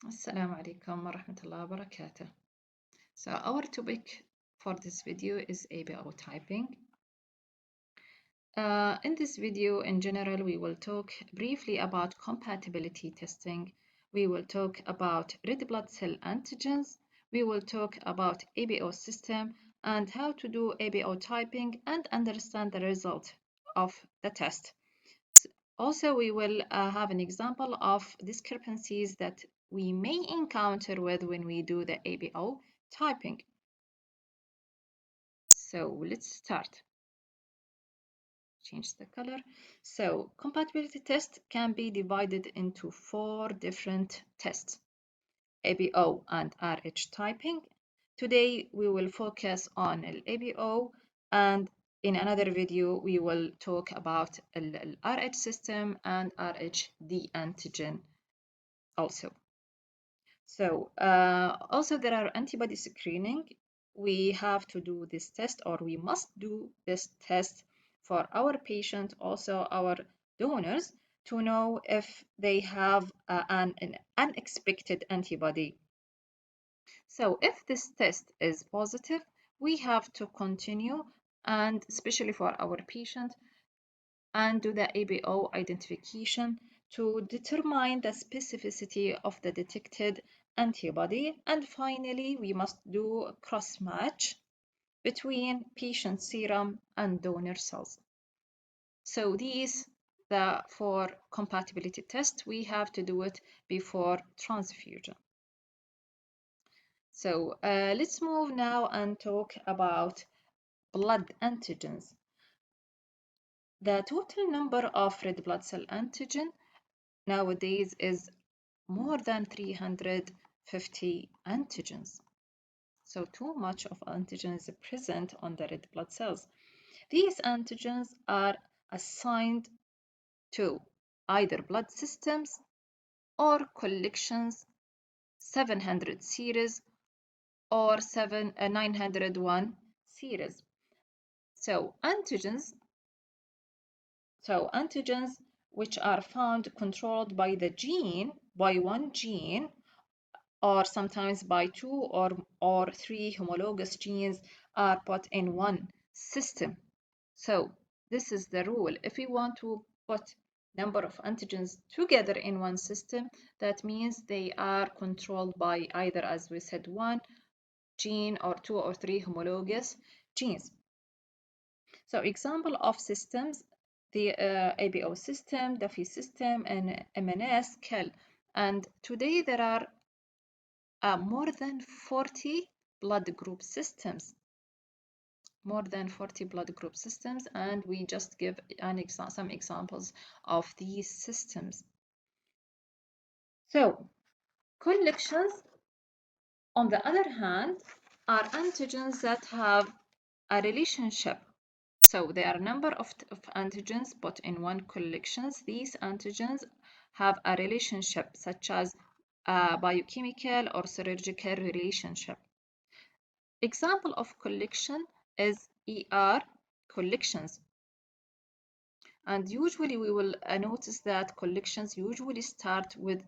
Assalamu alaikum wa rahmatullahi wa barakatuh. So our topic for this video is ABO typing. In this video, in general, we will talk briefly about compatibility testing. We will talk about red blood cell antigens. We will talk about ABO system and how to do ABO typing and understand the result of the test. Also, we will have an example of discrepancies that we may encounter with when we do the ABO typing. So let's start. Change the color. So compatibility test can be divided into 4 different tests: ABO and RH typing. Today we will focus on ABO, and in another video we will talk about RH system and RHD antigen also. So also there are antibody screening. We have to do this test, or we must do this test for our patient, also our donors, to know if they have an unexpected antibody. So if this test is positive, we have to continue, and especially for our patient, and do the ABO identification to determine the specificity of the detected antibody. And finally, we must do a cross-match between patient serum and donor cells. So these, for compatibility test, we have to do it before transfusion. So let's move now and talk about blood antigens. The total number of red blood cell antigen nowadays is more than 350 antigens. So too much of antigen is present on the red blood cells. These antigens are assigned to either blood systems or collections, 700 series or 901 series. So antigens which are found controlled by the gene, by one gene, or sometimes by 2 or 3 homologous genes, are put in one system. So this is the rule. If we want to put number of antigens together in one system, that means they are controlled by either, as we said, one gene or 2 or 3 homologous genes. So example of systems: the ABO system, the Phi system, and MNS, KEL. And today there are more than 40 blood group systems. More than 40 blood group systems, and we just give some examples of these systems. So collections, on the other hand, are antigens that have a relationship. So there are a number of antigens, but in one collections, these antigens have a relationship, such as a biochemical or serological relationship. Example of collection is ER collections. And usually we will notice that collections usually start with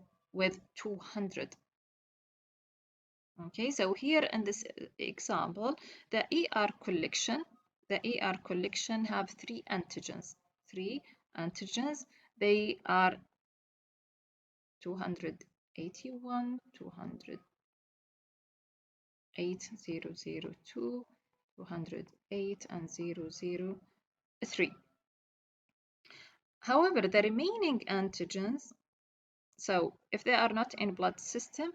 200. Okay, so here in this example, the ER collection have 3 antigens. They are 281, 208, 002, 208, and 003. However, the remaining antigens, so if they are not in blood system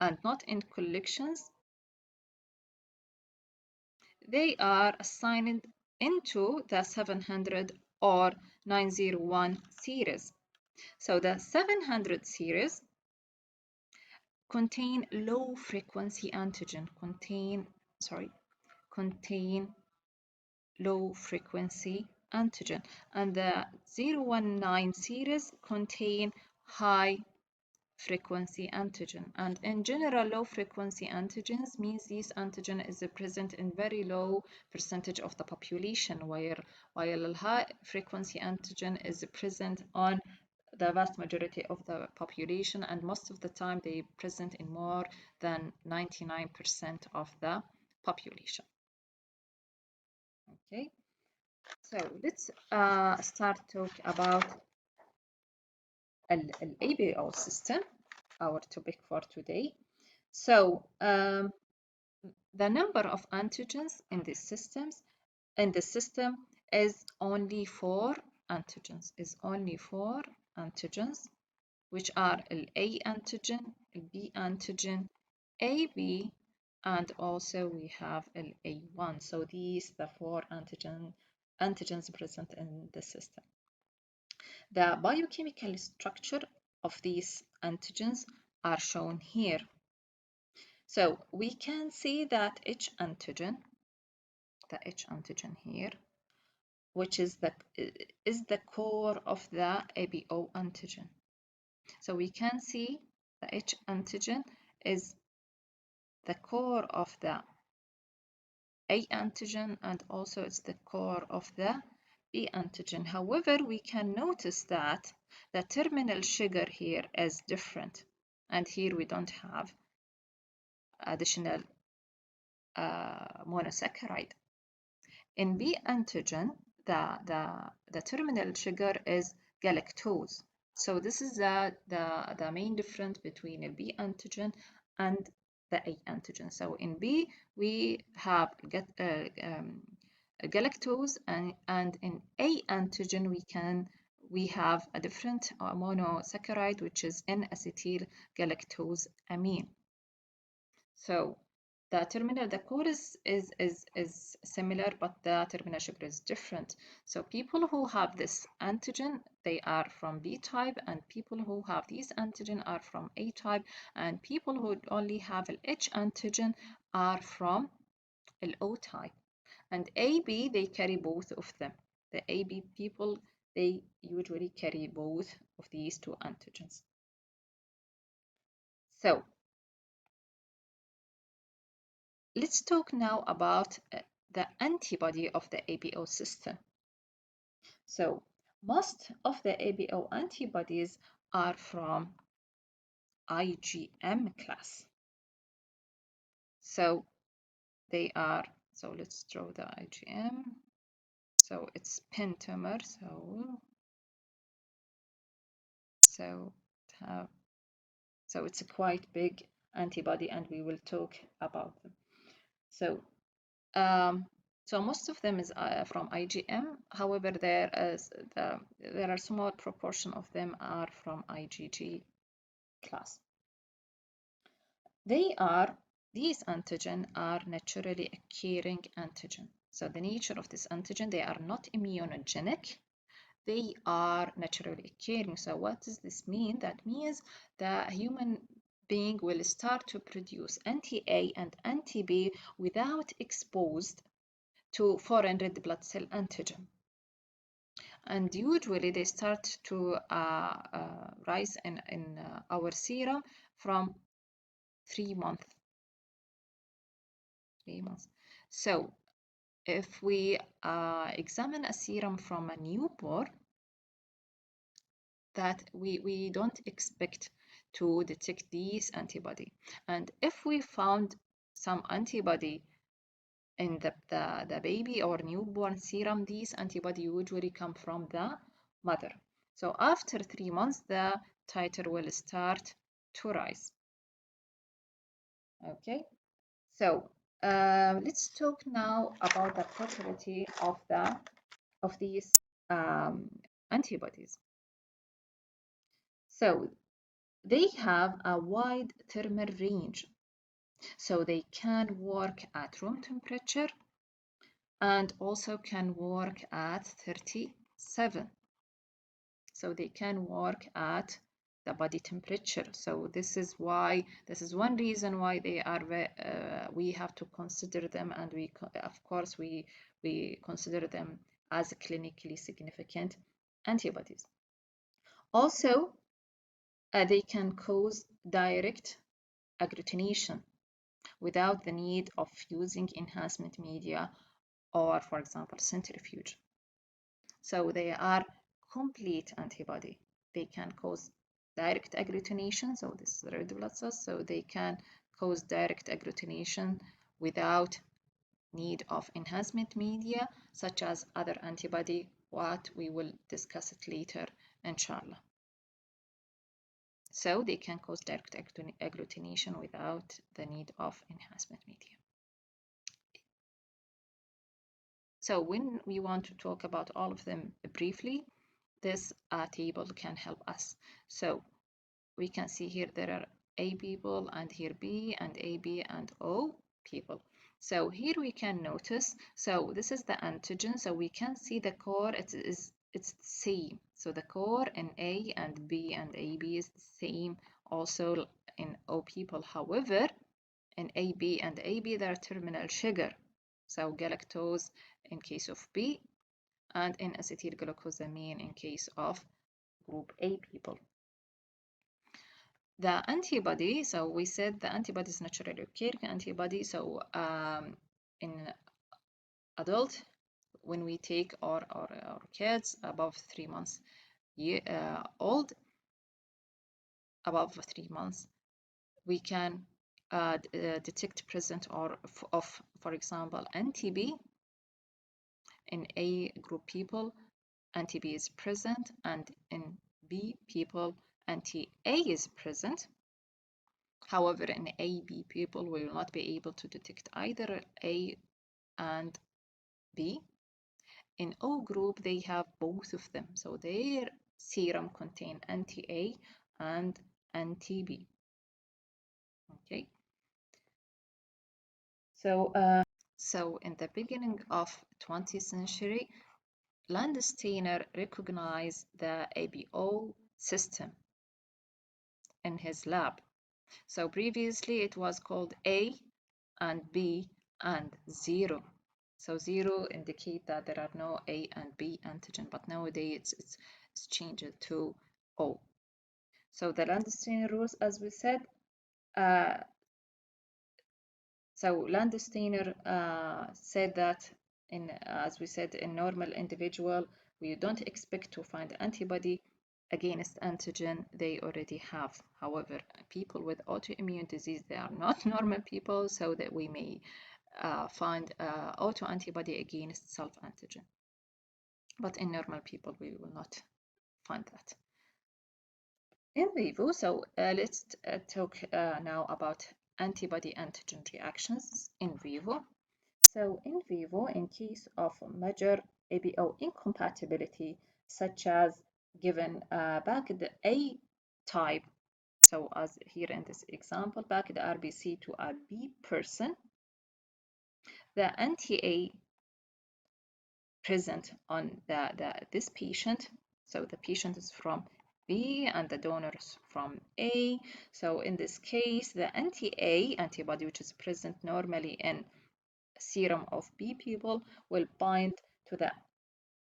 and not in collections, they are assigned into the 700 or 901 series. So the 700 series contain low frequency antigen, contain low frequency antigen, and the 019 series contain high frequency antigen. And in general, low frequency antigens means this antigen is present in very low percentage of the population, while high frequency antigen is present on the vast majority of the population, and most of the time they present in more than 99% of the population. Okay, so let's start talk about an ABO system, our topic for today. So the number of antigens in these systems in the system is only 4 antigens, which are A antigen, B antigen, AB, and also we have A1. So these the 4 antigens present in the system. The biochemical structure of these antigens are shown here. So we can see that each antigen, here, which is the core of the ABO antigen. So we can see the H antigen is the core of the A antigen, and also it's the core of the B antigen. However, we can notice that the terminal sugar here is different, and here we don't have additional monosaccharide. In B antigen, the terminal sugar is galactose. So this is the main difference between a B antigen and the A antigen. So in B, we have galactose, and in A antigen, we have a different monosaccharide, which is N-acetyl galactose amine. So the core is similar, but the terminal sugar is different. So people who have this antigen, they are from B type, and people who have these antigen are from A type, and people who only have H antigen are from O type. And AB, they carry both of them. The AB people, they usually carry both of these two antigens. So let's talk now about the antibody of the ABO system. So most of the ABO antibodies are from IgM class. So they are, so let's draw the IgM. So it's pentamer, so it's a quite big antibody, and we will talk about them. So so most of them is from IgM. However, there are small proportion of them are from IgG class. These antigen are naturally occurring antigen. So the nature of this antigen, they are not immunogenic. They are naturally occurring. So what does this mean? That means the human being will start to produce anti-A and anti-B without exposed to foreign red blood cell antigen. And usually they start to rise in our serum from 3 months. 3 months. So if we examine a serum from a newborn, that we don't expect to detect these antibody. And if we found some antibody in the baby or newborn serum, these antibody usually come from the mother. So after 3 months, the titer will start to rise. Okay, so let's talk now about the property of these antibodies. So they have a wide thermal range, so they can work at room temperature and also can work at 37. So they can work at the body temperature. So this is one reason why they are we have to consider them, and of course we consider them as clinically significant antibodies. Also, they can cause direct agglutination without the need of using enhancement media or, for example, centrifuge. So they are complete antibody. they can cause direct agglutination. So this is red blood cells, so they can cause direct agglutination without need of enhancement media, such as other antibody, what we will discuss it later, inshallah. So they can cause direct agglutination without the need of enhancement media. So when we want to talk about all of them briefly, this table can help us. So we can see here there are A people, and here B, and AB and O people. So here we can notice, so this is the antigen, so we can see the core, it's the same. So the core in A and B and AB is the same also in O people. However, in AB and AB there are terminal sugar. So galactose in case of B, and in acetylglucosamine in case of group A people. The antibody, so we said the antibody is naturally occurring antibody. So in adult, when we take our kids above 3 months old, above 3 months, we can detect present of, for example, anti-B in A group people, anti-B is present, and in B people, anti-A is present. However, in AB people, we will not be able to detect either A and B. In O group, they have both of them. So their serum contain anti-A and anti-B. Okay. So in the beginning of 20th century, Landsteiner recognized the ABO system in his lab. So previously it was called A and B and 0. So 0 indicate that there are no A and B antigen, but nowadays it's changed to O. So the Landsteiner rules, as we said, so Landsteiner said that as we said, in normal individual, we don't expect to find antibody against antigen they already have. However, people with autoimmune disease, they are not normal people, so that we may find autoantibody against self-antigen. But in normal people, we will not find that. In vivo, so let's talk now about antibody-antigen reactions in vivo. So in vivo, in case of major ABO incompatibility, such as given back the A type, so as here in this example, back the RBC to a B person, the anti-A present on this patient, so the patient is from B and the donor is from A. So in this case, the anti-A antibody, which is present normally in serum of B people, will bind to the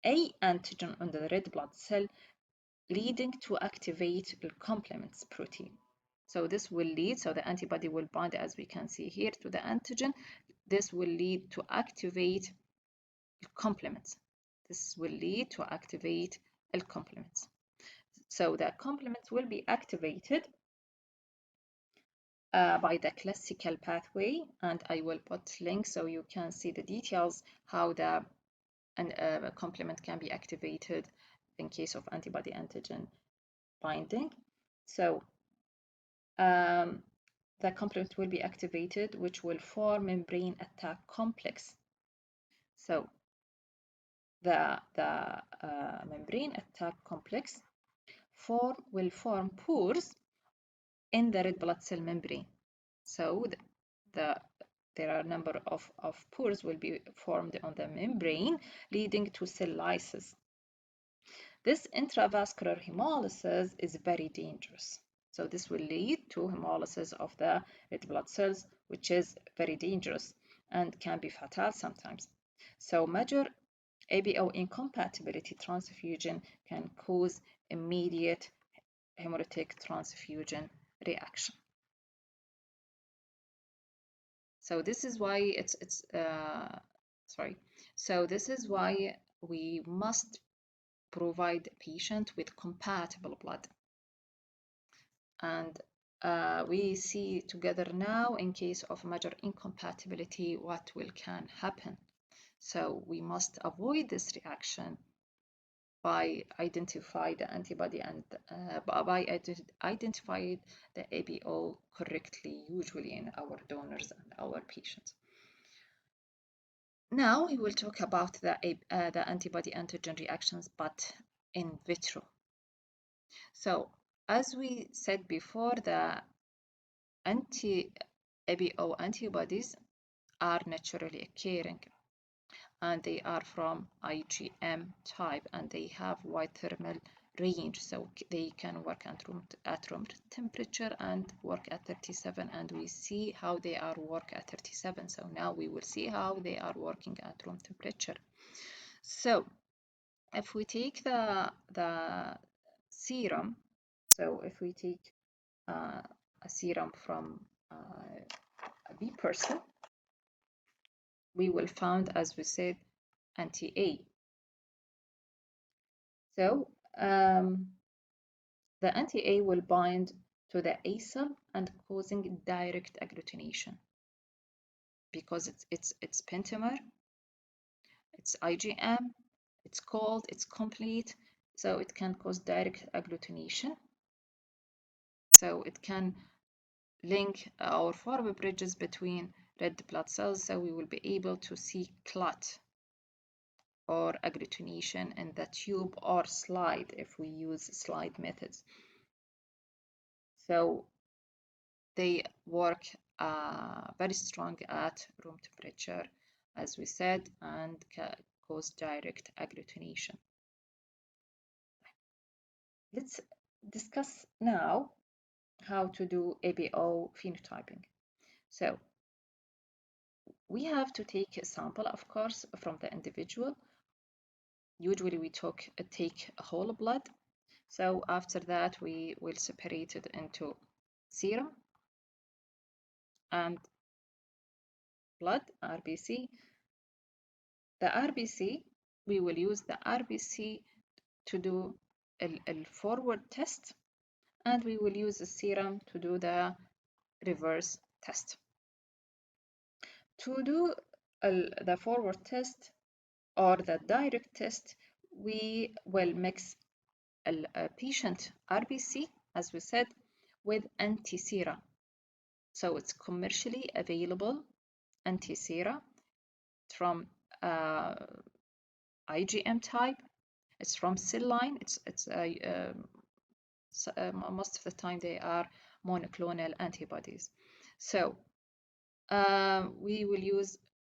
A antigen on the red blood cell, leading to activate the complements protein. So this will lead, so the antibody will bind, as we can see here, to the antigen. This will lead to activate complements. This will lead to activate complements. So the complements will be activated by the classical pathway, and I will put links so you can see the details how the complement can be activated in case of antibody antigen binding. So the complement will be activated, which will form membrane attack complex. So the membrane attack complex will form pores in the red blood cell membrane. So there are a number of pores will be formed on the membrane, leading to cell lysis. This intravascular hemolysis is very dangerous. So this will lead to hemolysis of the red blood cells, which is very dangerous and can be fatal sometimes. So major ABO incompatibility transfusion can cause immediate hemolytic transfusion reaction. So this is why So this is why we must provide the patient with compatible blood. And we see together now, in case of major incompatibility, what can happen. So we must avoid this reaction by identify the antibody and by identify the ABO correctly, usually in our donors and our patients. Now we will talk about the antibody antigen reactions, but in vitro. So as we said before, the anti-ABO antibodies are naturally occurring, and they are from IgM type, and they have wide thermal range, so they can work at room temperature and work at 37, and we see how they are work at 37. So now we will see how they are working at room temperature. So if we take the serum, so if we take a serum from a B person, we will find, as we said, anti-A. So the anti-A will bind to the A cell and causing direct agglutination because it's pentamer, it's IgM, it's cold, it's complete, so it can cause direct agglutination. So it can link or form bridges between red blood cells, so we will be able to see clot or agglutination in the tube or slide if we use slide methods. So they work very strong at room temperature, as we said, and cause direct agglutination. Let's discuss now how to do ABO phenotyping. So we have to take a sample, of course, from the individual. Usually we take a whole blood. So after that, we will separate it into serum and blood, RBC. The RBC, we will use the RBC to do a forward test, and we will use the serum to do the reverse test. To do the forward test or the direct test, we will mix a patient RBC, as we said, with anti-sera. So it's commercially available anti-sera from IgM type. It's from cell line. Most of the time they are monoclonal antibodies. So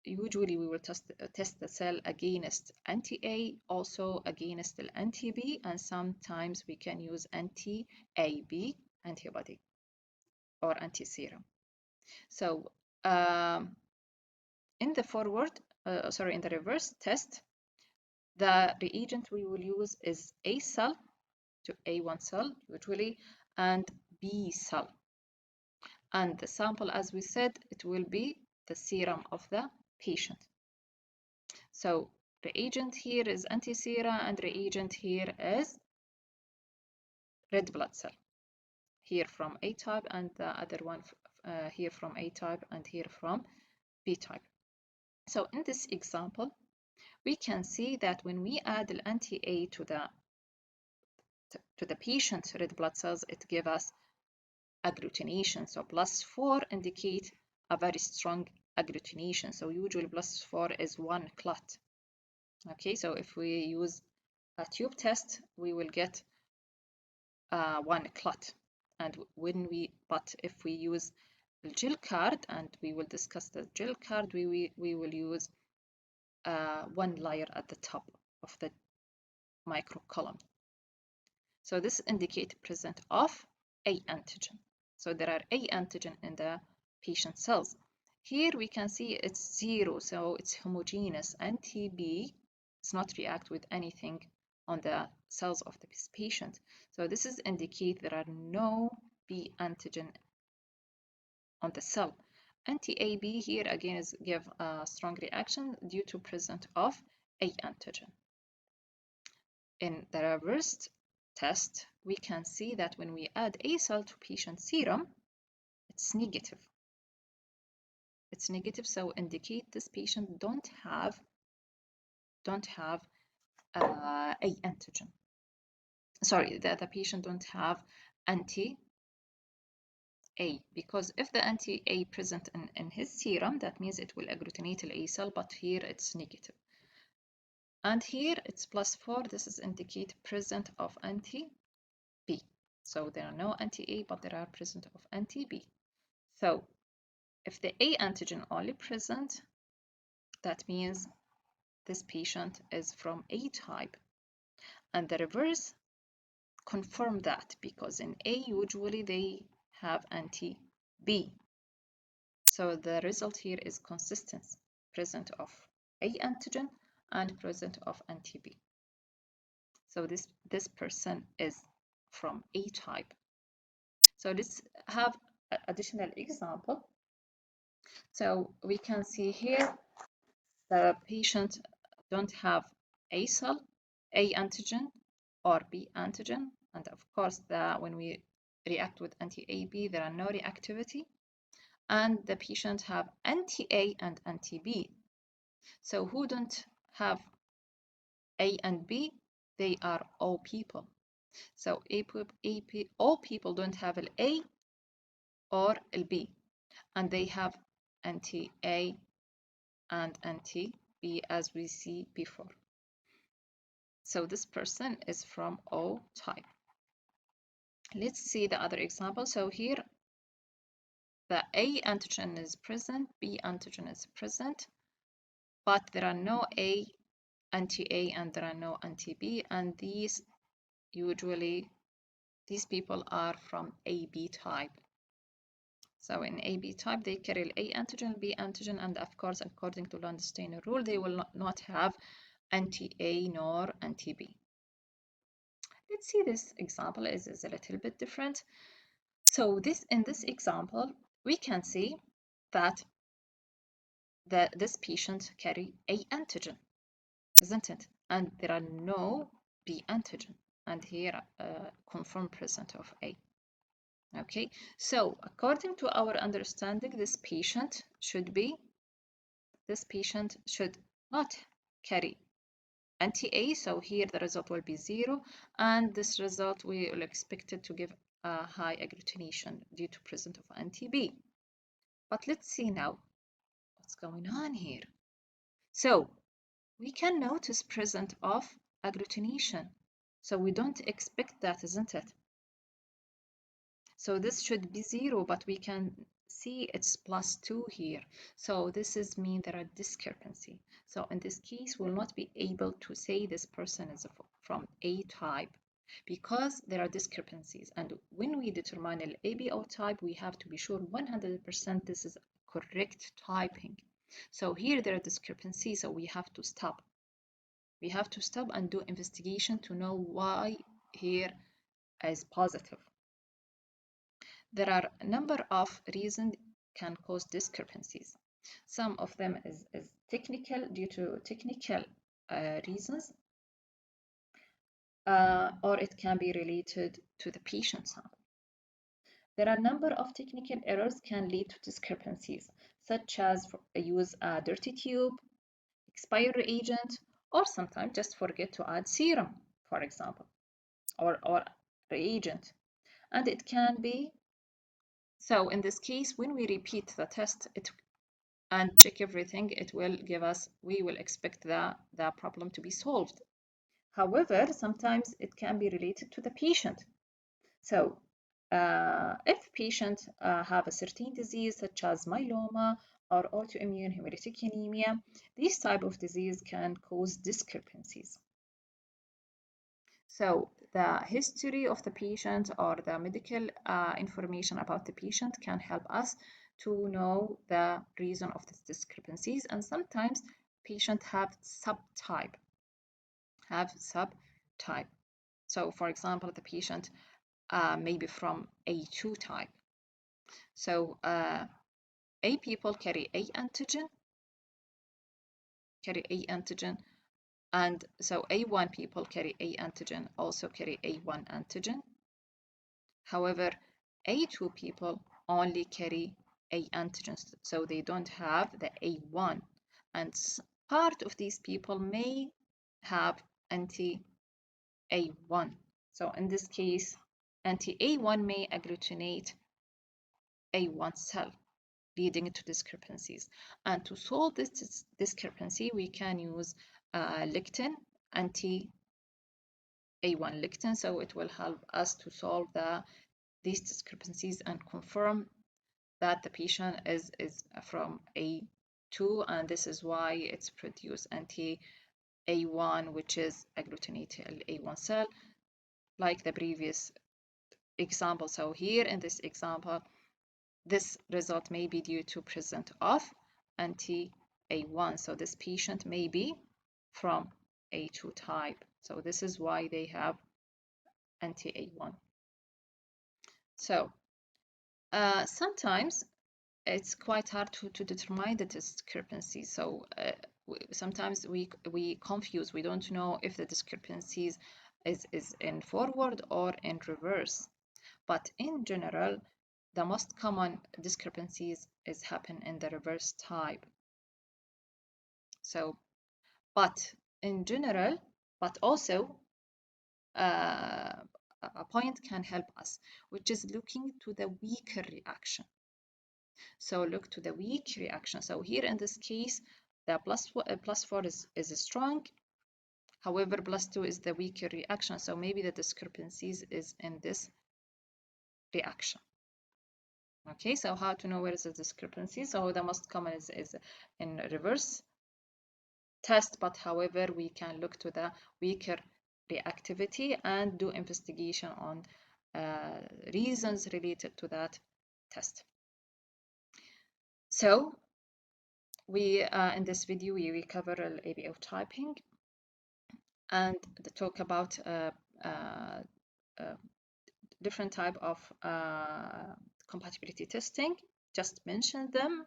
usually we will test the cell against anti-A, also against the anti-B, and sometimes we can use anti-AB antibody or anti-serum. So in the reverse test, the reagent we will use is A cell to A1 cell usually, and B cell. And the sample, as we said, it will be the serum of the patient. So reagent here is anti-sera, and reagent here is red blood cell. Here from A type, and the other one here from A type, and here from B type. So in this example, we can see that when we add the anti-A to the patient's red blood cells, it gives us agglutination. So +4 indicate a very strong agglutination. So usually +4 is 1 clot. Okay, so if we use a tube test, we will get 1 clot. And but if we use the gel card, and we will discuss the gel card, we will use 1 layer at the top of the microcolumn. So this indicates presence of A antigen. So there are A antigen in the patient cells. Here we can see it's 0, so it's homogeneous. Anti-B does not react with anything on the cells of the patient. So this is indicate there are no B antigen on the cell. Anti-AB here again is give a strong reaction due to presence of A antigen. in the reversed test, we can see that when we add A cell to patient serum, it's negative. It's negative, so indicate this patient don't have A antigen. Sorry, the patient don't have anti-A, because if the anti-A present in his serum, that means it will agglutinate the A cell, but here it's negative. And here it's +4, this is indicate present of anti-B. So there are no anti-A, but there are present of anti-B. So if the A antigen only present, that means this patient is from A type. And the reverse confirm that, because in A usually they have anti-B. So the result here is consistency, present of A antigen and present of anti-B. So this person is from A type. So let's have an additional example. So we can see here the patient don't have A cell, A antigen, or B antigen, and of course when we react with anti-AB, there are no reactivity, and the patient have anti-A and anti-B. So who don't have A and B? They are O people. So O people don't have an A or a B, and they have anti-A and anti-B as we see before. So this person is from O type. Let's see the other example. So here the A antigen is present, B antigen is present, but there are no anti-A and there are no anti-B, and these people are from AB type. So in AB type, they carry A antigen, B antigen, and of course, according to Landsteiner rule, they will not have anti-A nor anti-B. Let's see this example is a little bit different. So in this example, we can see that this patient carry A antigen, isn't it? And there are no B antigen, and here confirm present of A. Okay, so according to our understanding, this patient should not carry anti-A, so here the result will be 0, and this result we will expect it to give a high agglutination due to presence of anti-B. But let's see now what's going on here. So we can notice presence of agglutination, so we don't expect that, isn't it? So this should be 0, but we can see it's +2 here. So this mean there are discrepancy. So in this case, we'll not be able to say this person is from A type because there are discrepancies. And when we determine an ABO type, we have to be sure 100% this is correct typing. So here there are discrepancies, so we have to stop. We have to stop and do investigation to know why here is positive. There are a number of reasons can cause discrepancies. Some of them is technical, due to technical reasons, or it can be related to the patient sample. There are a number of technical errors can lead to discrepancies, such as use a dirty tube, expire reagent, or sometimes just forget to add serum, for example, or reagent. And it can be, so in this case, when we repeat the test and check everything, it will give us, we will expect the problem to be solved. However, sometimes it can be related to the patient. So if patient have a certain disease such as myeloma or autoimmune hemolytic anemia, this type of disease can cause discrepancies. So the history of the patient or the medical information about the patient can help us to know the reason of these discrepancies, and sometimes patients have subtype. So for example, the patient may be from A2 type. So A people carry A antigen, And so A1 people carry A antigen, also carry A1 antigen. However, A2 people only carry A antigens, so they don't have the A1. And part of these people may have anti-A1. So in this case, anti-A1 may agglutinate A1 cell, leading to discrepancies. And to solve this discrepancy, we can use lectin, anti-A1 lectin, so it will help us to solve these discrepancies and confirm that the patient is from A2, and this is why it's produced anti-A1, which is agglutinated A1 cell, like the previous example. So here in this example, this result may be due to presence of anti-A1. So this patient may be from A2 type. So this is why they have anti-A1. So sometimes it's quite hard to determine the discrepancy. So sometimes we confuse. We don't know if the discrepancies is in forward or in reverse. But in general, the most common discrepancies is happen in the reverse type. So, but in general, but also a point can help us, which is looking to the weaker reaction. So look to the weak reaction. So here in this case, the plus 4 is strong. However, plus 2 is the weaker reaction. So maybe the discrepancies is in this reaction. Okay, so how to know where is the discrepancy? So the most common is in reverse test, but however, we can look to the weaker reactivity and do investigation on reasons related to that test. So we in this video we cover ABO typing and talk about different type of compatibility testing. Just mention them,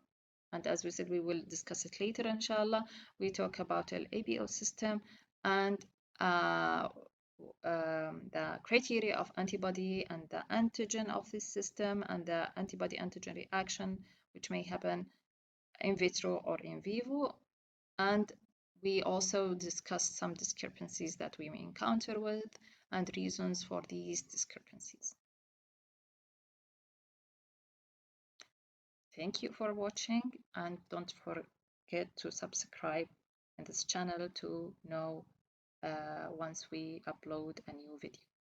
and as we said, we will discuss it later, inshallah. We talk about the ABO system and the criteria of antibody and the antigen of this system and the antibody-antigen reaction, which may happen in vitro or in vivo. And we also discussed some discrepancies that we may encounter with and reasons for these discrepancies. Thank you for watching, and don't forget to subscribe in this channel to know once we upload a new video.